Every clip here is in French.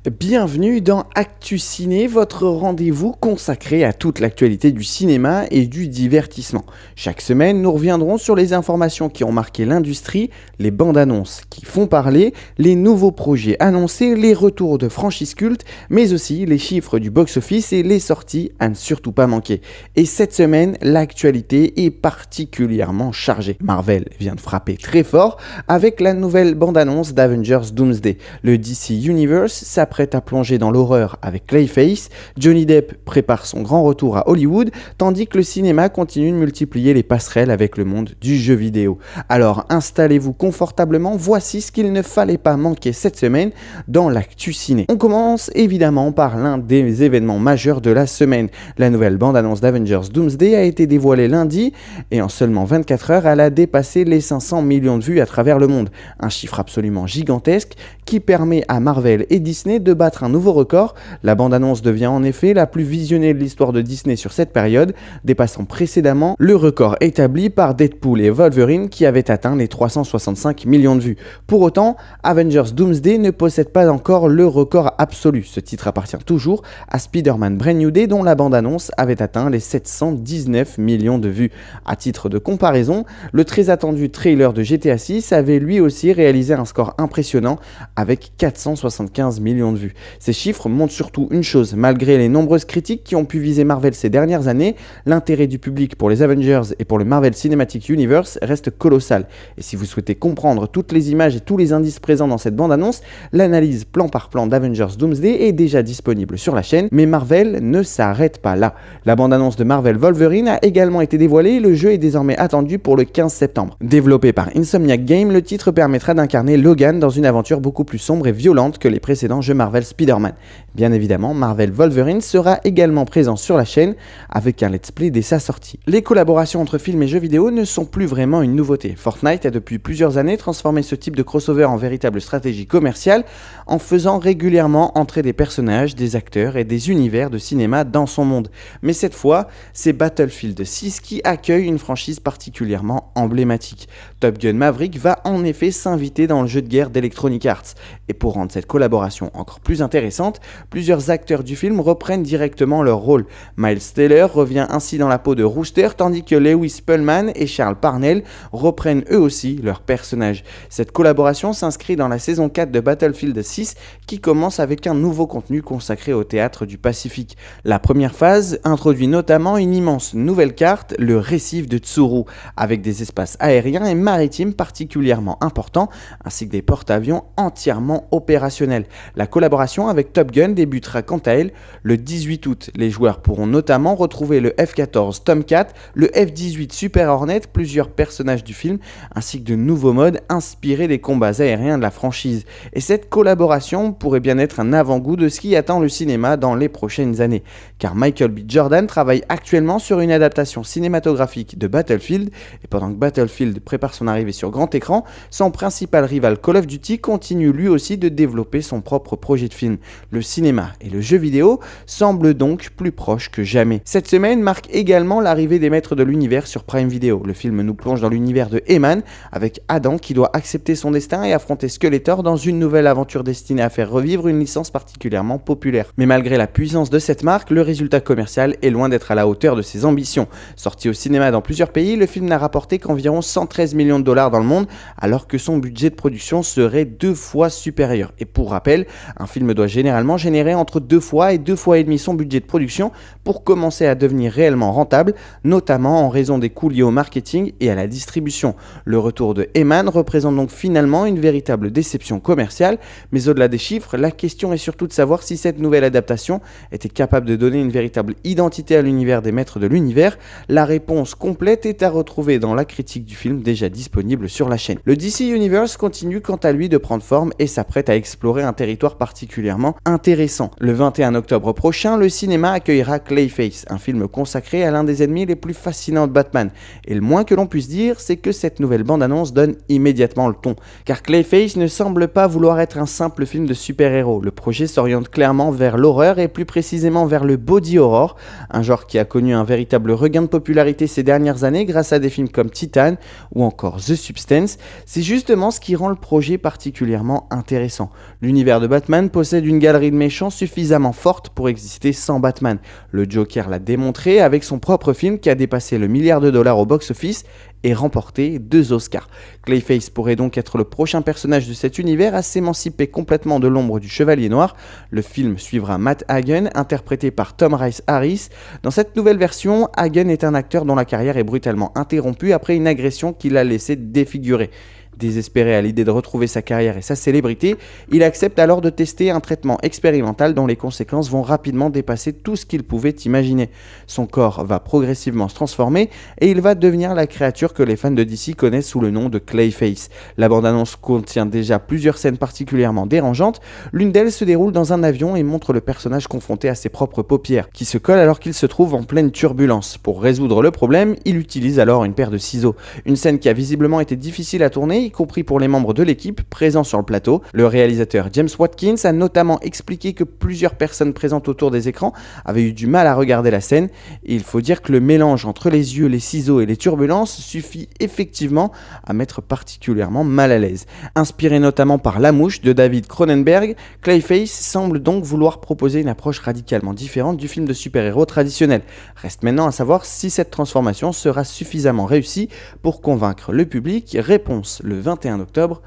Bienvenue dans Actu Ciné, votre rendez-vous consacré à toute l'actualité du cinéma et du divertissement. Chaque semaine, nous reviendrons sur les informations qui ont marqué l'industrie, les bandes annonces qui font parler, les nouveaux projets annoncés, les retours de franchises cultes, mais aussi les chiffres du box-office et les sorties à ne surtout pas manquer. Et cette semaine, l'actualité est particulièrement chargée. Marvel vient de frapper très fort avec la nouvelle bande-annonce d'Avengers Doomsday. Le DC Universe s'apprête à plonger dans l'horreur avec Clayface, Johnny Depp prépare son grand retour à Hollywood, tandis que le cinéma continue de multiplier les passerelles avec le monde du jeu vidéo. Alors installez-vous confortablement, voici ce qu'il ne fallait pas manquer cette semaine dans l'actu ciné. On commence évidemment par l'un des événements majeurs de la semaine. La nouvelle bande-annonce d'Avengers Doomsday a été dévoilée lundi et en seulement 24 heures, elle a dépassé les 500 millions de vues à travers le monde. Un chiffre absolument gigantesque qui permet à Marvel et Disney de battre un nouveau record. La bande-annonce devient en effet la plus visionnée de l'histoire de Disney sur cette période, dépassant précédemment le record établi par Deadpool et Wolverine qui avaient atteint les 365 millions de vues. Pour autant, Avengers Doomsday ne possède pas encore le record absolu. Ce titre appartient toujours à Spider-Man Brand New Day dont la bande-annonce avait atteint les 719 millions de vues. À titre de comparaison, le très attendu trailer de GTA 6 avait lui aussi réalisé un score impressionnant avec 475 millions de vues. Ces chiffres montrent surtout une chose, malgré les nombreuses critiques qui ont pu viser Marvel ces dernières années, l'intérêt du public pour les Avengers et pour le Marvel Cinematic Universe reste colossal. Et si vous souhaitez comprendre toutes les images et tous les indices présents dans cette bande-annonce, l'analyse plan par plan d'Avengers Doomsday est déjà disponible sur la chaîne, mais Marvel ne s'arrête pas là. La bande-annonce de Marvel Wolverine a également été dévoilée et le jeu est désormais attendu pour le 15 septembre. Développé par Insomniac Games, le titre permettra d'incarner Logan dans une aventure beaucoup plus sombre et violente que les précédents jeux Marvel Spider-Man. Bien évidemment, Marvel Wolverine sera également présent sur la chaîne avec un let's play dès sa sortie. Les collaborations entre films et jeux vidéo ne sont plus vraiment une nouveauté. Fortnite a depuis plusieurs années transformé ce type de crossover en véritable stratégie commerciale en faisant régulièrement entrer des personnages, des acteurs et des univers de cinéma dans son monde. Mais cette fois, c'est Battlefield 6 qui accueille une franchise particulièrement emblématique. Top Gun Maverick va en effet s'inviter dans le jeu de guerre d'Electronic Arts. Et pour rendre cette collaboration encore plus intéressante, plusieurs acteurs du film reprennent directement leur rôle. Miles Teller revient ainsi dans la peau de Rooster, tandis que Lewis Pullman et Charles Parnell reprennent eux aussi leurs personnages. Cette collaboration s'inscrit dans la saison 4 de Battlefield 6 qui commence avec un nouveau contenu consacré au théâtre du Pacifique. La première phase introduit notamment une immense nouvelle carte, le récif de Tsuru, avec des espaces aériens et maritimes particulièrement importants, ainsi que des porte-avions entièrement opérationnels. La collaboration avec Top Gun débutera quant à elle le 18 août. Les joueurs pourront notamment retrouver le F-14 Tomcat, le F-18 Super Hornet, plusieurs personnages du film, ainsi que de nouveaux modes inspirés des combats aériens de la franchise. Et cette collaboration pourrait bien être un avant-goût de ce qui attend le cinéma dans les prochaines années, car Michael B. Jordan travaille actuellement sur une adaptation cinématographique de Battlefield, et pendant que Battlefield prépare son arrivée sur grand écran, son principal rival Call of Duty continue lui aussi de développer son propre projet de film. Le cinéma et le jeu vidéo semblent donc plus proches que jamais. Cette semaine marque également l'arrivée des Maîtres de l'Univers sur Prime Video. Le film nous plonge dans l'univers de Eman, avec Adam qui doit accepter son destin et affronter Skeletor dans une nouvelle aventure destinée à faire revivre une licence particulièrement populaire. Mais malgré la puissance de cette marque, le résultat commercial est loin d'être à la hauteur de ses ambitions. Sorti au cinéma dans plusieurs pays, le film n'a rapporté qu'environ 113 millions de dollars dans le monde, alors que son budget de production serait 2 fois supérieur. Et pour rappel, un film doit généralement générer entre 2 fois et 2 fois et demi son budget de production pour commencer à devenir réellement rentable, notamment en raison des coûts liés au marketing et à la distribution. Le retour de Eman représente donc finalement une véritable déception commerciale, mais au-delà des chiffres, la question est surtout de savoir si cette nouvelle adaptation était capable de donner une véritable identité à l'univers des Maîtres de l'Univers. La réponse complète est à retrouver dans la critique du film déjà disponible sur la chaîne. Le DC Universe continue quant à lui de prendre forme et s'apprête à explorer un territoire particulièrement intéressant. Le 21 octobre prochain, le cinéma accueillera Clayface, un film consacré à l'un des ennemis les plus fascinants de Batman. Et le moins que l'on puisse dire, c'est que cette nouvelle bande-annonce donne immédiatement le ton. Car Clayface ne semble pas vouloir être un simple film de super-héros. Le projet s'oriente clairement vers l'horreur et plus précisément vers le body horror, un genre qui a connu un véritable regain de popularité ces dernières années grâce à des films comme Titan ou encore The Substance. C'est justement ce qui rend le projet particulièrement intéressant. L'univers de Batman Batman possède une galerie de méchants suffisamment forte pour exister sans Batman. Le Joker l'a démontré avec son propre film qui a dépassé le $1 milliard au box-office et remporté 2 Oscars. Clayface pourrait donc être le prochain personnage de cet univers à s'émanciper complètement de l'ombre du Chevalier Noir. Le film suivra Matt Hagen, interprété par Tom Rhys Harris. Dans cette nouvelle version, Hagen est un acteur dont la carrière est brutalement interrompue après une agression qui l'a laissé défiguré. Désespéré à l'idée de retrouver sa carrière et sa célébrité, il accepte alors de tester un traitement expérimental dont les conséquences vont rapidement dépasser tout ce qu'il pouvait imaginer. Son corps va progressivement se transformer et il va devenir la créature que les fans de DC connaissent sous le nom de Clayface. La bande-annonce contient déjà plusieurs scènes particulièrement dérangeantes. L'une d'elles se déroule dans un avion et montre le personnage confronté à ses propres paupières, qui se collent alors qu'il se trouve en pleine turbulence. Pour résoudre le problème, il utilise alors une paire de ciseaux. Une scène qui a visiblement été difficile à tourner, y compris pour les membres de l'équipe présents sur le plateau. Le réalisateur James Watkins a notamment expliqué que plusieurs personnes présentes autour des écrans avaient eu du mal à regarder la scène. Et il faut dire que le mélange entre les yeux, les ciseaux et les turbulences suffit effectivement à mettre particulièrement mal à l'aise. Inspiré notamment par La Mouche de David Cronenberg, Clayface semble donc vouloir proposer une approche radicalement différente du film de super-héros traditionnel. Reste maintenant à savoir si cette transformation sera suffisamment réussie pour convaincre le public. Réponse le 21 octobre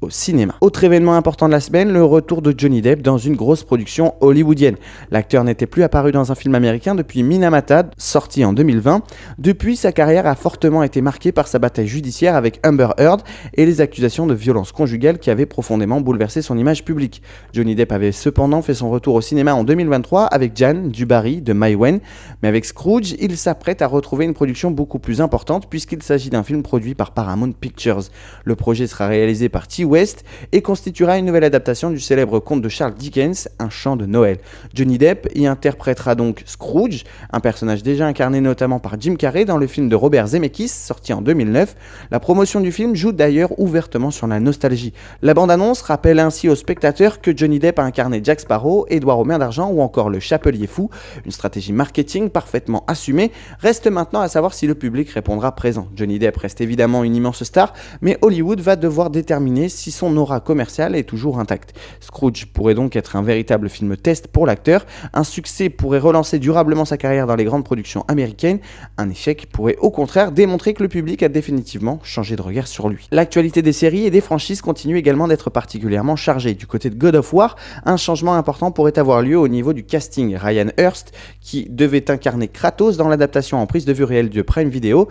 au cinéma. Autre événement important de la semaine, le retour de Johnny Depp dans une grosse production hollywoodienne. L'acteur n'était plus apparu dans un film américain depuis Minamata, sorti en 2020. Depuis, sa carrière a fortement été marquée par sa bataille judiciaire avec Amber Heard et les accusations de violence conjugale qui avaient profondément bouleversé son image publique. Johnny Depp avait cependant fait son retour au cinéma en 2023 avec Jan du Barry de Maïwen, mais avec Scrooge, il s'apprête à retrouver une production beaucoup plus importante puisqu'il s'agit d'un film produit par Paramount Pictures. Le projet sera réalisé par T. West et constituera une nouvelle adaptation du célèbre conte de Charles Dickens, Un chant de Noël. Johnny Depp y interprétera donc Scrooge, un personnage déjà incarné notamment par Jim Carrey dans le film de Robert Zemeckis, sorti en 2009. La promotion du film joue d'ailleurs ouvertement sur la nostalgie. La bande-annonce rappelle ainsi aux spectateurs que Johnny Depp a incarné Jack Sparrow, Édouard aux mains d'argent ou encore le Chapelier fou, une stratégie marketing parfaitement assumée. Reste maintenant à savoir si le public répondra présent. Johnny Depp reste évidemment une immense star, mais Hollywood va devoir déterminer si son aura commerciale est toujours intacte. Scrooge pourrait donc être un véritable film test pour l'acteur. Un succès pourrait relancer durablement sa carrière dans les grandes productions américaines. Un échec pourrait au contraire démontrer que le public a définitivement changé de regard sur lui. L'actualité des séries et des franchises continue également d'être particulièrement chargée. Du côté de God of War, un changement important pourrait avoir lieu au niveau du casting. Ryan Hurst, qui devait incarner Kratos dans l'adaptation en prise de vue réelle de Prime Video,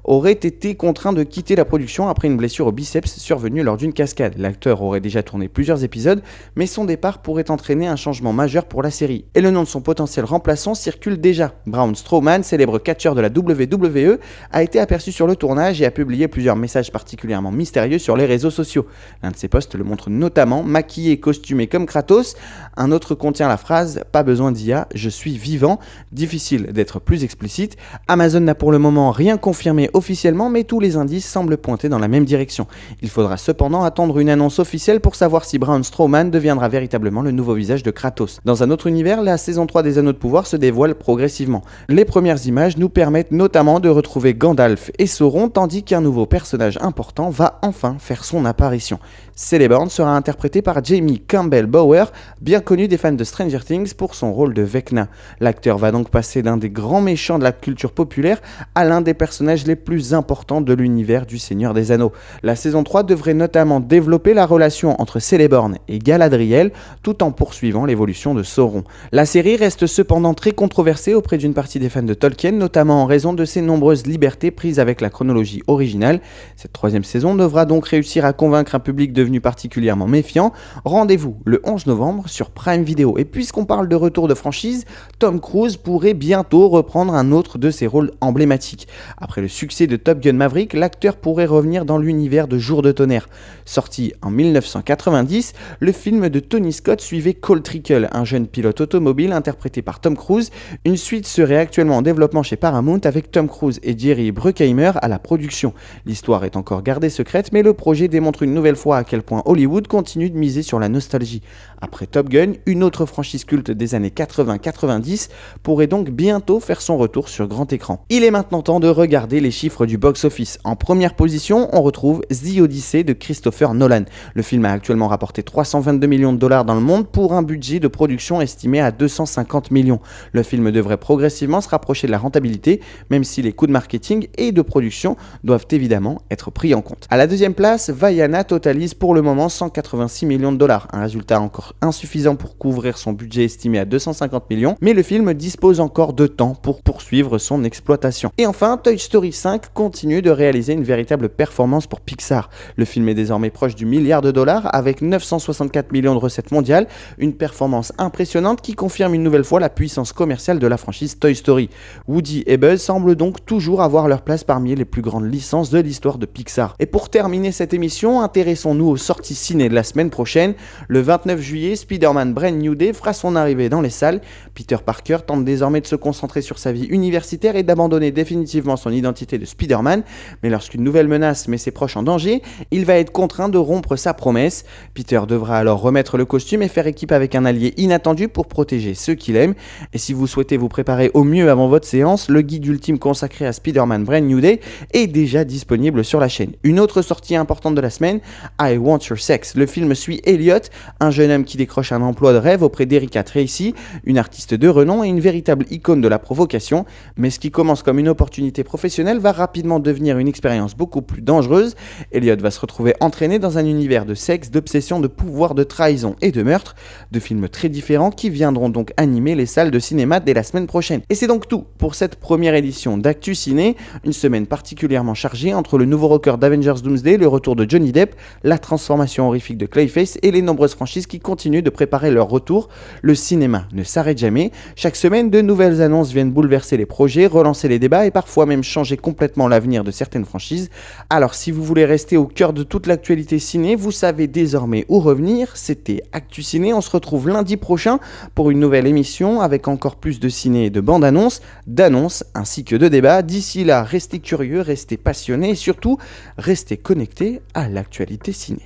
aurait été contraint de quitter la production après une blessure au biceps survenue lors d'une cascade. L'acteur aurait déjà tourné plusieurs épisodes, mais son départ pourrait entraîner un changement majeur pour la série. Et le nom de son potentiel remplaçant circule déjà. Braun Strowman, célèbre catcheur de la WWE, a été aperçu sur le tournage et a publié plusieurs messages particulièrement mystérieux sur les réseaux sociaux. L'un de ses posts le montre notamment maquillé et costumé comme Kratos. Un autre contient la phrase « Pas besoin d'IA, je suis vivant ». Difficile d'être plus explicite. Amazon n'a pour le moment rien confirmé officiellement, mais tous les indices semblent pointer dans la même direction. Il faudra cependant attendre une annonce officielle pour savoir si Braun Strowman deviendra véritablement le nouveau visage de Kratos. Dans un autre univers, la saison 3 des Anneaux de Pouvoir se dévoile progressivement. Les premières images nous permettent notamment de retrouver Gandalf et Sauron, tandis qu'un nouveau personnage important va enfin faire son apparition. Celeborn sera interprété par Jamie Campbell Bower, bien connu des fans de Stranger Things pour son rôle de Vecna. L'acteur va donc passer d'un des grands méchants de la culture populaire à l'un des personnages les plus importants de l'univers du Seigneur des Anneaux. La saison 3 devrait notamment développer la relation entre Celeborn et Galadriel, tout en poursuivant l'évolution de Sauron. La série reste cependant très controversée auprès d'une partie des fans de Tolkien, notamment en raison de ses nombreuses libertés prises avec la chronologie originale. Cette troisième saison devra donc réussir à convaincre un public devenu particulièrement méfiant. Rendez-vous le 11 novembre sur Prime Video. Et puisqu'on parle de retour de franchise, Tom Cruise pourrait bientôt reprendre un autre de ses rôles emblématiques. Après le succès de Top Gun Maverick, l'acteur pourrait revenir dans l'univers de Jour de tonnerre. Sorti en 1990, le film de Tony Scott suivait Cole Trickle, un jeune pilote automobile interprété par Tom Cruise. Une suite serait actuellement en développement chez Paramount avec Tom Cruise et Jerry Bruckheimer à la production. L'histoire est encore gardée secrète, mais le projet démontre une nouvelle fois à quel point Hollywood continue de miser sur la nostalgie. Après Top Gun, une autre franchise culte des années 80-90 pourrait donc bientôt faire son retour sur grand écran. Il est maintenant temps de regarder les chiffres du box-office. En première position, on retrouve The Odyssey de Christopher Nolan. Le film a actuellement rapporté 322 millions de dollars dans le monde pour un budget de production estimé à 250 millions. Le film devrait progressivement se rapprocher de la rentabilité, même si les coûts de marketing et de production doivent évidemment être pris en compte. À la deuxième place, Vaiana totalise pour le moment 186 millions de dollars, un résultat encore insuffisant pour couvrir son budget estimé à 250 millions, mais le film dispose encore de temps pour poursuivre son exploitation. Et enfin, Toy Story 5 continue de réaliser une véritable performance pour Pixar. Le film est désormais proche du milliard de dollars avec 964 millions de recettes mondiales, une performance impressionnante qui confirme une nouvelle fois la puissance commerciale de la franchise Toy Story. Woody et Buzz semblent donc toujours avoir leur place parmi les plus grandes licences de l'histoire de Pixar. Et pour terminer cette émission, intéressons-nous aux sorties ciné de la semaine prochaine. Le 29 juillet, Spider-Man Brand New Day fera son arrivée dans les salles. Peter Parker tente désormais de se concentrer sur sa vie universitaire et d'abandonner définitivement son identité de Spider-Man, mais lorsqu'une nouvelle menace met ses proches en danger, il va être contraint de rompre sa promesse. Peter devra alors remettre le costume et faire équipe avec un allié inattendu pour protéger ceux qu'il aime. Et si vous souhaitez vous préparer au mieux avant votre séance, le guide ultime consacré à Spider-Man Brand New Day est déjà disponible sur la chaîne. Une autre sortie importante de la semaine, I Want Your Sex. Le film suit Elliot, un jeune homme qui décroche un emploi de rêve auprès d'Erika Tracy, une artiste de renom et une véritable icône de la provocation. Mais ce qui commence comme une opportunité professionnelle va rapidement devenir une expérience beaucoup plus dangereuse. Elliot va se retrouver entraîné dans un univers de sexe, d'obsession, de pouvoir, de trahison et de meurtre. Deux films très différents qui viendront donc animer les salles de cinéma dès la semaine prochaine. Et c'est donc tout pour cette première édition d'Actu Ciné. Une semaine particulièrement chargée entre le nouveau rocker d'Avengers Doomsday, le retour de Johnny Depp, la transformation horrifique de Clayface et les nombreuses franchises qui continuent de préparer leur retour. Le cinéma ne s'arrête jamais. Chaque semaine, de nouvelles annonces viennent bouleverser les projets, relancer les débats et parfois même changer complètement l'avenir de certaines franchises. Alors si vous voulez rester au cœur de toute l'actualité ciné, vous savez désormais où revenir. C'était Actu Ciné, on se retrouve lundi prochain pour une nouvelle émission avec encore plus de ciné et de bandes-annonces, d'annonces ainsi que de débats. D'ici là, restez curieux, restez passionnés et surtout, restez connectés à l'actualité ciné.